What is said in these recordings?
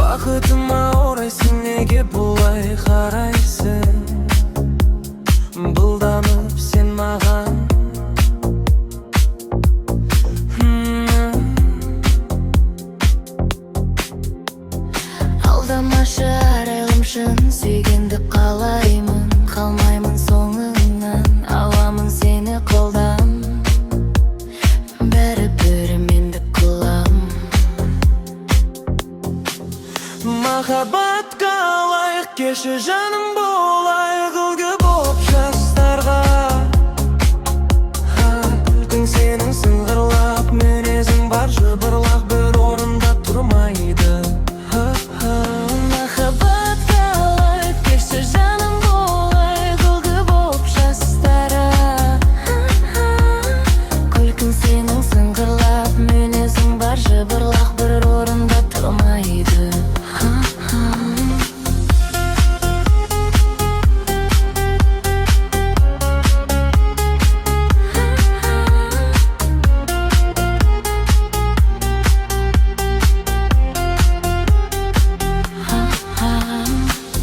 бақытыма орайсың, неге бұлай қарайсың? Бұлданып сен маған Алдамашы арайлым шын, сүйгенді қалаймын. Қалмаймын соңыңнан, аламын сені қолдан. Бәрібір мендік қылам. Махаббатқа лайық келші жаным, болайық үлгі боп жастарға. Күлкің сенің сыңғырлап, мінезің бар жыбырлақ, бір орында тұрмайды. Махаббатқа лайық келші жаным, болайық үлгі боп жастарға. Күлкің сенің сыңғырлап, мінезің бар жыбырлақ, бір орында тұрмайды.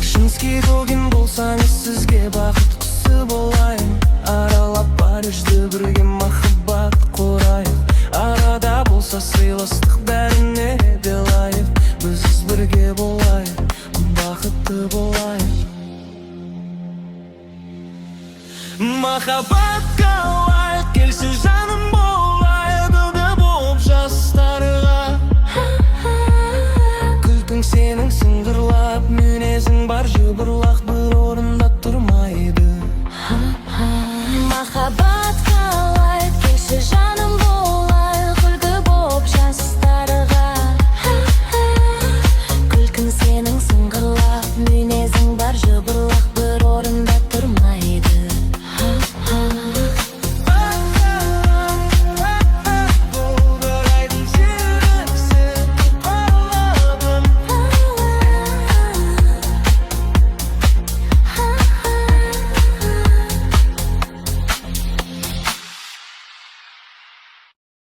Шинский деген болсаңыз, сізге бақыт құсы болайын. Аралап Парижді бірге махаббат құрайық. Арада болса сыйластық, бәріне де лайық. Біз бірге болайық, бақытты болайық. Махаббатқа лайық келші жаным,